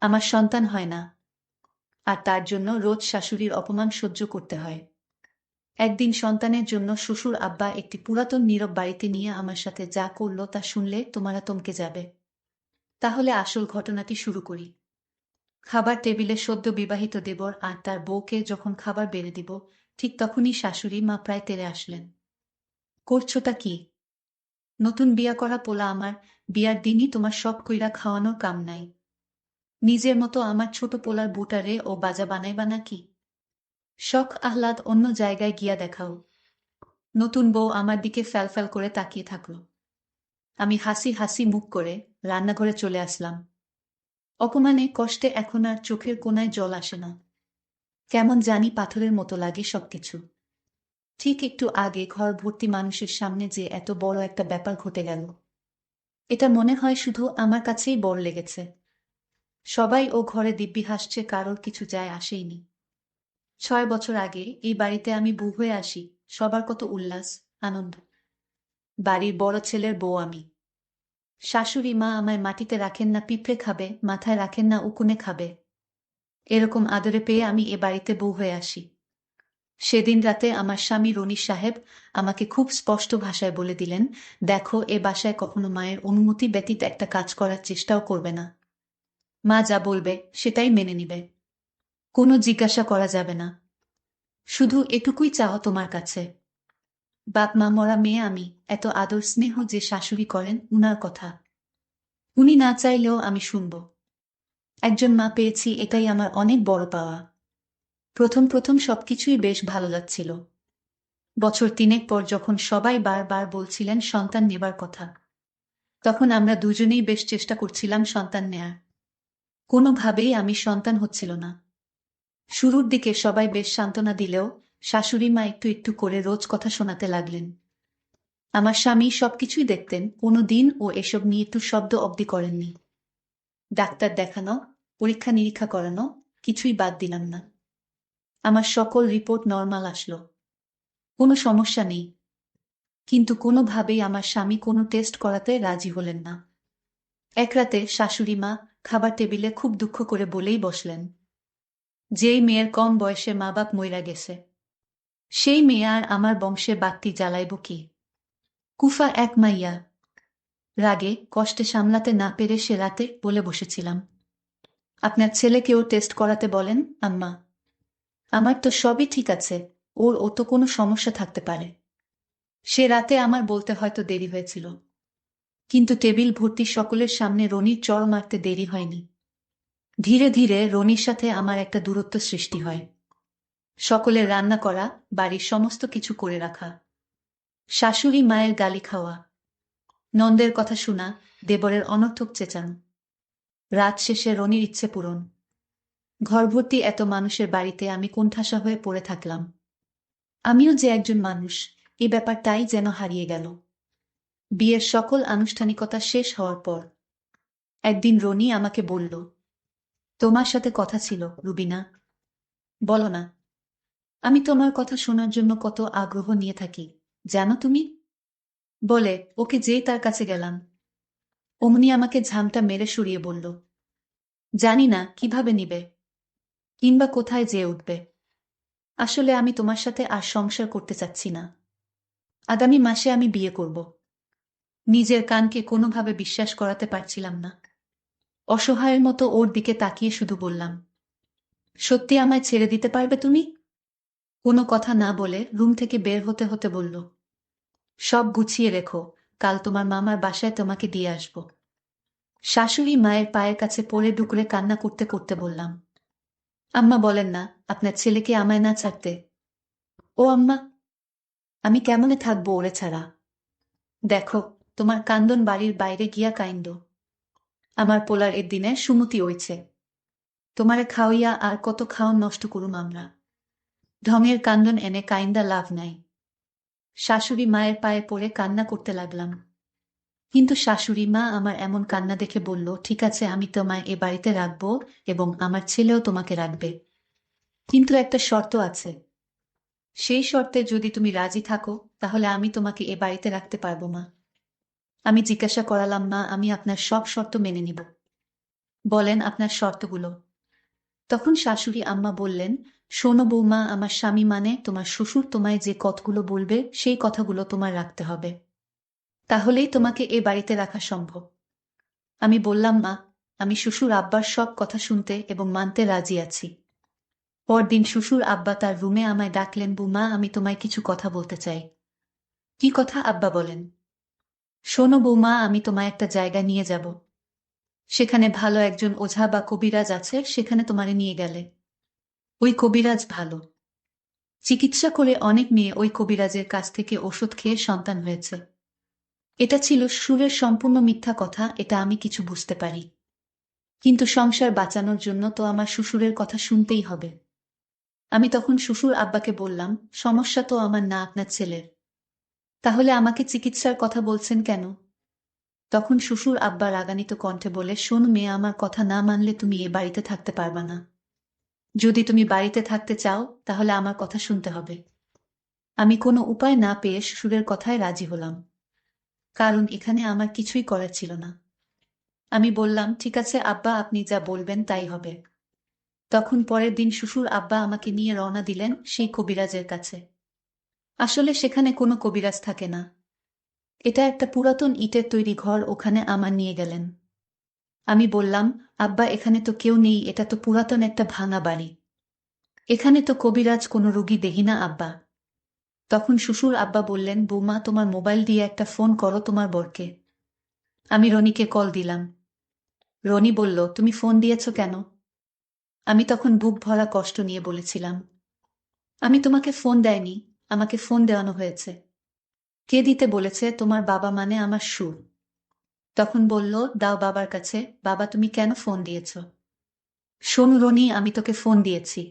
আমার সন্তান হয় না, আর তার জন্য রোজ শাশুড়ির অপমান সহ্য করতে হয়। একদিন সন্তানের জন্য শ্বশুর আব্বা একটি পুরাতন নীরব বাড়িতে নিয়ে আমার সাথে যা করলো তা শুনলে তোমারা থমকে যাবে। তাহলে আসল ঘটনাটি শুরু করি। খাবার টেবিলে সদ্য বিবাহিত দেবর আর তার বউকে যখন খাবার বেড়ে দিব, ঠিক তখনই শাশুড়ি মা প্রায় তেড়ে আসলেন। করছোটা কি? নতুন বিয়া করা পোলা আমার, বিয়ার দিনই তোমার সব কইরা খাওয়ানোর কাম নাই। নিজের মতো আমার ছোট পোলার বুটারে ও বাজা বানাইবা নাকি? শখ আহ্লাদ অন্য জায়গায় গিয়া দেখাও। নতুন বউ আমার দিকে ফ্যালফ্যাল করে তাকিয়ে থাকল। আমি হাসি হাসি মুখ করে রান্নাঘরে চলে আসলাম। অপমানে কষ্টে এখন আর চোখের কোণায় জল আসে না। কেমন জানি পাথরের মতো লাগে সবকিছু। ঠিক একটু আগে ঘর ভর্তি মানুষের সামনে যে এত বড় একটা ব্যাপার ঘটে গেল, এটা মনে হয় শুধু আমার কাছেই বড় লেগেছে। সবাই ও ঘরে দিব্যি হাসছে, কারোর কিছু যায় আসেইনি। 6 বছর আগে এই বাড়িতে আমি বউ হয়ে আসি, সবার কত উল্লাস, আনন্দ। বাড়ির বড় ছেলের বউ আমি। শাশুড়ি মা আমায় মাটিতে রাখেন না পিঁপড়ে খাবে, মাথায় রাখেন না উকুনে খাবে। এরকম আদরে পেয়ে আমি এ বাড়িতে বউ হয়ে আসি। সেদিন রাতে আমার স্বামী রনি সাহেব আমাকে খুব স্পষ্ট ভাষায় বলে দিলেন, দেখো, এ বাসায় কখনো মায়ের অনুমতি ব্যতীত একটা কাজ করার চেষ্টাও করবে না। মা যা বলবে সেটাই মেনে নিবে, কোনো জিজ্ঞাসা করা যাবে না। শুধু এটুকুই চাও তোমার কাছে। বাপ মা মরা মেয়ে আমি, এত আদর স্নেহ যে শাশুড়ি করেন উনার কথা উনি না চাইলেও আমি শুনব। একজন মা পেয়েছি, এটাই আমার অনেক বড় পাওয়া। প্রথম প্রথম সবকিছুই বেশ ভালো লাগছিল। বছর তিনেক পর যখন সবাই বারবার বলছিলেন সন্তান নেবার কথা, তখন আমরা দুজনেই বেশ চেষ্টা করছিলাম সন্তান নেয়ার। কোনোভাবেই আমি সন্তান হচ্ছিল না। শুরুর দিকে সবাই বেশ সান্ত্বনা দিলেও শাশুড়ি মা একটু একটু করে রোজ কথা শোনাতে লাগলেন। আমার স্বামী সবকিছুই দেখতেন, কোনো দিন ও এসব নিয়ে একটু শব্দ অবধি করেননি। ডাক্তার দেখানো, পরীক্ষা নিরীক্ষা করানো, কিছুই বাদ দিলাম না। আমার সকল রিপোর্ট নরমাল আসলো, কোনো সমস্যা নেই। কিন্তু কোনোভাবেই আমার স্বামী কোনো টেস্ট করাতে রাজি হলেন না। এক রাতে শাশুড়ি মা খাবার টেবিলে খুব দুঃখ করে বলেই বসলেন, যেই মেয়ের কম বয়সে মা বাপ মইরা গেছে, সেই মেয়ে আর আমার বংশে বাত্তি জ্বালাইব কি? কুফা এক মাইয়া। রাগে কষ্টে সামলাতে না পেরে সে রাতে বলে বসেছিলাম, আপনার ছেলেকেও টেস্ট করাতে বলেন আম্মা। আমার তো সবই ঠিক আছে, ওর ও তো কোনো সমস্যা থাকতে পারে। সে রাতে আমার বলতে হয়তো দেরি হয়েছিল, কিন্তু টেবিল ভর্তি সকলের সামনে রনির চড় মারতে দেরি হয়নি। ধীরে ধীরে রনির সাথে আমার একটা দূরত্ব সৃষ্টি হয়। সকলের রান্না করা, বাড়ির সমস্ত কিছু করে রাখা, শাশুড়ি মায়ের গালি খাওয়া, নন্দের কথা শোনা, দেবরের অনর্থক চেঁচানো, রাত শেষে রনির ইচ্ছে পূরণ। ঘরভর্তি এত মানুষের বাড়িতে আমি কোণঠাসা হয়ে পড়ে থাকলাম। আমিও যে একজন মানুষ, এই ব্যাপারটাই যেন হারিয়ে গেল। বিয়ের সকল আনুষ্ঠানিকতা শেষ হওয়ার পর একদিন রনি আমাকে বলল, তোমার সাথে কথা ছিল রুবিনা। বলো না। আমি তোমার কথা শোনার জন্য কত আগ্রহ নিয়ে থাকি জানো তুমি। বলে ওকে যেই তার কাছে গেলাম, অমনি আমাকে ঝামটা মেরে সরিয়ে বলল, জানি না কিভাবে নিবে, কিংবা কোথায় যেয়ে উঠবে। আসলে আমি তোমার সাথে আর সংসার করতে চাচ্ছি না। আগামী মাসে আমি বিয়ে করব। নিজের কানকে কোনোভাবে বিশ্বাস করাতে পারছিলাম না। অসহায়ের মতো ওর দিকে তাকিয়ে শুধু বললাম, সত্যি আমায় ছেড়ে দিতে পারবে তুমি? কোনো কথা না বলে রুম থেকে বের হতে হতে বলল, সব গুছিয়ে রেখো, কাল তোমার মামার বাসায় তোমাকে দিয়ে আসব। শাশুড়ি মায়ের পায়ের কাছে পড়ে ডুকরে কান্না করতে করতে বললাম, আম্মা বলেন না আপনার ছেলেকে আমায় না ছাড়তে। ও আম্মা, আমি কেমনে থাকবো ওরে ছাড়া? দেখো, তোমার কান্দন বাড়ির বাইরে গিয়া কাইন্দ। আমার পোলার এর দিনে সুমতি হইছে। তোমারে খাওয়াইয়া আর কত খাওন নষ্ট করুম আমরা? ঢঙের কান্দন এনে কাইন্দা লাভ নাই। শাশুড়ি মায়ের পায়ে পড়ে কান্না করতে লাগলাম। কিন্তু শাশুড়ি মা আমার এমন কান্না দেখে বলল, ঠিক আছে, আমি তোমায় এ বাড়িতে রাখবো এবং আমার ছেলেও তোমাকে রাখবে, কিন্তু একটা শর্ত আছে। সেই শর্তে যদি তুমি রাজি থাকো, তাহলে আমি তোমাকে এ বাড়িতে রাখতে পারবো। মা, আমি জিজ্ঞাসা করালাম, মা, আমি আপনার সব শর্ত মেনে নিব? বলেন আপনার শর্তগুলো। তখন শাশুড়ি আম্মা বললেন, শোনো বৌমা, আমার স্বামী মানে তোমার শ্বশুর তোমায় যে কথাগুলো বলবে সেই কথাগুলো তোমার রাখতে হবে। তাহলেই তোমাকে এ বাড়িতে রাখা সম্ভব। আমি বললাম, মা, আমি শ্বশুর আব্বার সব কথা শুনতে এবং মানতে রাজি আছি। পরদিন শ্বশুর আব্বা তার রুমে আমায় ডাকলেন, বৌমা, আমি তোমায় কিছু কথা বলতে চাই। কি কথা আব্বা, বলেন। শোনো বৌমা, আমি তোমায় একটা জায়গায় নিয়ে যাব। সেখানে ভালো একজন ওঝা বা কবিরাজ আছে, সেখানে তোমারে নিয়ে গেলে ওই কবিরাজ ভালো চিকিৎসা করে অনেক মেয়ে ওই কবিরাজের কাছ থেকে ওষুধ খেয়ে সন্তান হয়েছে। এটা ছিল সুরের সম্পূর্ণ মিথ্যা কথা, এটা আমি কিছু বুঝতে পারি। কিন্তু সংসার বাঁচানোর জন্য তো আমার শ্বশুরের কথা শুনতেই হবে। আমি তখন শ্বশুর আব্বাকে বললাম, সমস্যা তো আমার না, আপনার ছেলের। তাহলে আমাকে চিকিৎসার কথা বলছেন কেন? তখন শ্বশুর আব্বা রাগান্বিত কণ্ঠে বলে, শোন মেয়ে, আমার কথা না মানলে তুমি এ বাড়িতে থাকতে পারবা না। যদি তুমি বাড়িতে থাকতে চাও তাহলে আমার কথা শুনতে হবে। আমি কোনো উপায় না পেয়ে শ্বশুরের কথায় রাজি হলাম, কারণ এখানে আমার কিছুই করার ছিল না। আমি বললাম, ঠিক আছে আব্বা, আপনি যা বলবেন তাই হবে। তখন পরের দিন শ্বশুর আব্বা আমাকে নিয়ে রওনা দিলেন সেই কবিরাজের কাছে। আসলে সেখানে কোনো কবিরাজ থাকে না। এটা একটা পুরাতন ইটের তৈরি ঘর, ওখানে আমার নিয়ে গেলেন। আমি বললাম, আব্বা, এখানে তো কেউ নেই, এটা তো পুরাতন একটা ভাঙা বাড়ি। এখানে তো কবিরাজ কোনো রোগী দেখি না আব্বা। তখন শ্বশুর আব্বা বললেন, বৌমা, তোমার মোবাইল দিয়ে একটা ফোন করো তোমার বরকে। আমি রনিকে কল দিলাম। রনি বলল, তুমি ফোন দিয়েছ কেন? আমি তখন বুক ভরা কষ্ট নিয়ে বলেছিলাম, আমি তোমাকে ফোন দেয়নি, আমাকে ফোন দেওয়ানো হয়েছে। কে দিতে বলেছে? তোমার বাবা, মানে আমার সুর। তখন বলল, দাও বাবার কাছে। বাবা, তুমি কেন ফোন দিয়েছ? শোন রনি, আমি তোকে ফোন দিয়েছি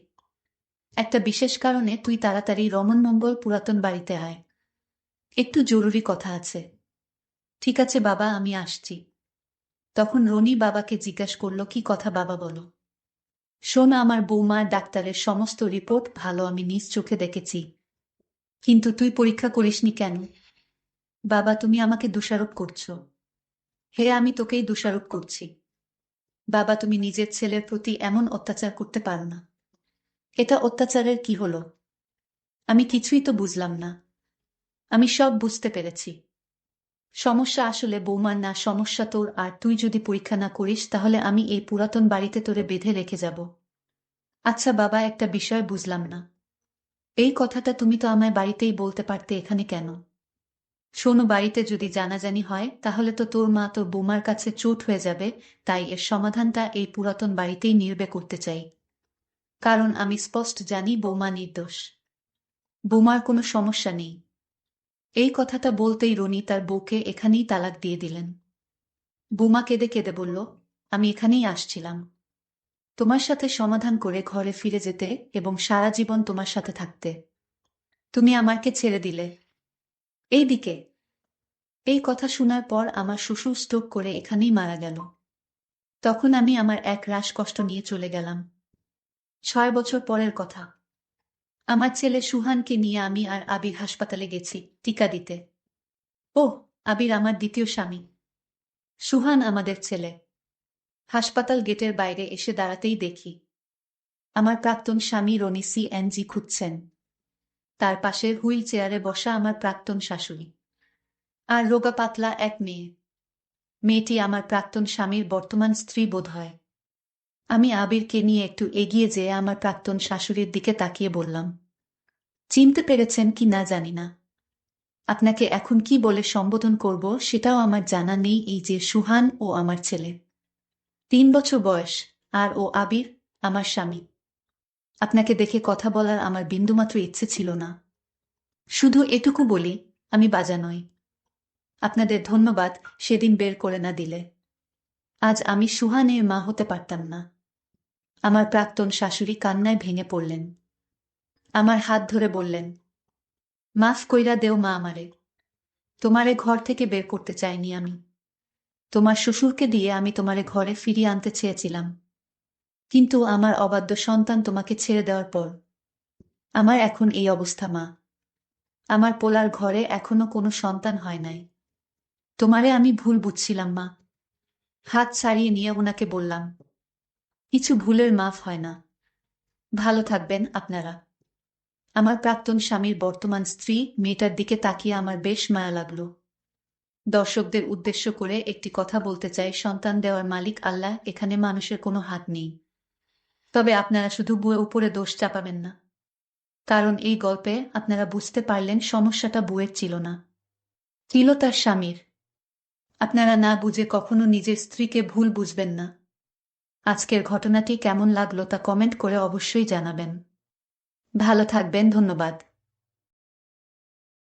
একটা বিশেষ কারণে। তুই তাড়াতাড়ি রমনমঙ্গল পুরাতন বাড়িতে আয়, একটু জরুরি কথা আছে। ঠিক আছে বাবা, আমি আসছি। তখন রনি বাবাকে জিজ্ঞাসা করল, কি কথা বাবা, বলো। শোন, আমার বৌমার ডাক্তারের সমস্ত রিপোর্ট ভালো, আমি নিজ চোখে দেখেছি। কিন্তু তুই পরীক্ষা করিসনি কেন? বাবা, তুমি আমাকে দোষারোপ করছো। হে, আমি তোকেই দোষারোপ করছি। বাবা, তুমি নিজের ছেলের প্রতি এমন অত্যাচার করতে পারো না। এটা অত্যাচারের কি হলো? আমি কিছুই তো বুঝলাম না। আমি সব বুঝতে পেরেছি। সমস্যা আসলে বৌমার না, সমস্যা তোর। আর তুই যদি পরীক্ষা না করিস তাহলে আমি এই পুরাতন বাড়িতে তোরে বেঁধে রেখে যাব। আচ্ছা বাবা, একটা বিষয় বুঝলাম না। এই কথাটা তুমি তো আমায় বাড়িতেই বলতে পারতে, এখানে কেন? শোনো, বাড়িতে যদি জানাজানি হয় তাহলে তো তোর মা তোর বৌমার কাছে চোট হয়ে যাবে। তাই এর সমাধানটা এই পুরাতন বাড়িতেই নির্বে করতে চাই। কারণ আমি স্পষ্ট জানি বৌমা নির্দোষ। বৌমার কোনো সমস্যা নেই। এই কথাটা বলতেই রনি তার বউকে এখানেই তালাক দিয়ে দিলেন। বৌমা কেঁদে কেঁদে বলল, আমি এখানেই আসছিলাম তোমার সাথে সমাধান করে ঘরে ফিরে যেতে এবং সারা জীবন তোমার সাথে থাকতে। তুমি আমাকে ছেড়ে দিলে। এইদিকে। এই কথা শোনার পর আমার শ্বশুর স্ট্রোক করে এখানেই মারা গেল। তখন আমি আমার এক রাশ কষ্ট নিয়ে চলে গেলাম। 6 বছর পরের কথা। আমার ছেলে সুহানকে নিয়ে আমি আর আবির হাসপাতালে গেছি টিকা দিতে। ওহ, আবির আমার দ্বিতীয় স্বামী। সুহান আমাদের ছেলে। হাসপাতাল গেটের বাইরে এসে দাঁড়াতেই দেখি আমার প্রাক্তন স্বামী রনি সিএনজি খুঁজছেন। তার পাশে হুইল চেয়ারে বসা আমার প্রাক্তন শাশুড়ি আর রোগা পাতলা এক মেয়ে। মেয়েটি আমার প্রাক্তন স্বামীর বর্তমান স্ত্রী বোধ হয়। আমি আবিরকে নিয়ে একটু এগিয়ে যেয়ে আমার প্রাক্তন শাশুড়ির দিকে তাকিয়ে বললাম, চিনতে পেরেছেন কি না জানি না, আপনাকে এখন কি বলে সম্বোধন করব সেটাও আমার জানা নেই। এই যে সুহান, ও আমার ছেলে, 3 বছর বয়স। আর ও আবির, আমার স্বামী। আপনাকে দেখে কথা বলার আমার বিন্দুমাত্র ইচ্ছে ছিল না। শুধু এটুকু বলি, আমি বাজা নই। আপনাদের ধন্যবাদ সেদিন বের করে না দিলে আজ আমি সুহানের মা হতে পারতাম না। আমার প্রাক্তন শাশুড়ি কান্নায় ভেঙে পড়লেন। আমার হাত ধরে বললেন, মাফ কইরা দেও মা আমারে। তোমারে ঘর থেকে বের করতে চাইনি আমি। তোমার শ্বশুরকে দিয়ে আমি তোমারে ঘরে ফিরিয়ে আনতে চেয়েছিলাম। কিন্তু আমার অবাধ্য সন্তান তোমাকে ছেড়ে দেওয়ার পর আমার এখন এই অবস্থা মা। আমার পোলার ঘরে এখনো কোনো সন্তান হয় নাই। তোমারে আমি ভুল বুঝছিলাম মা। হাত ছাড়িয়ে নিয়ে ওনাকে বললাম, কিছু ভুলের মাফ হয় না। ভালো থাকবেন আপনারা। আমার প্রাক্তন স্বামীর বর্তমান স্ত্রী মেয়েটার দিকে তাকিয়ে আমার বেশ মায়া লাগলো। দর্শকদের উদ্দেশ্য করে একটি কথা বলতে চাই, সন্তান দেওয়ার মালিক আল্লাহ, এখানে মানুষের কোনো হাত নেই। তবে আপনারা শুধু বউয়ের উপরে দোষ চাপাবেন না, কারণ এই গল্পে আপনারা বুঝতে পারলেন সমস্যাটা বউয়ের ছিল না, ছিল তার স্বামীর। আপনারা না বুঝে কখনো নিজের স্ত্রীকে ভুল বুঝবেন না। আজকের ঘটনাটি কেমন লাগলো তা কমেন্ট করে অবশ্যই জানাবেন। ভালো থাকবেন, ধন্যবাদ।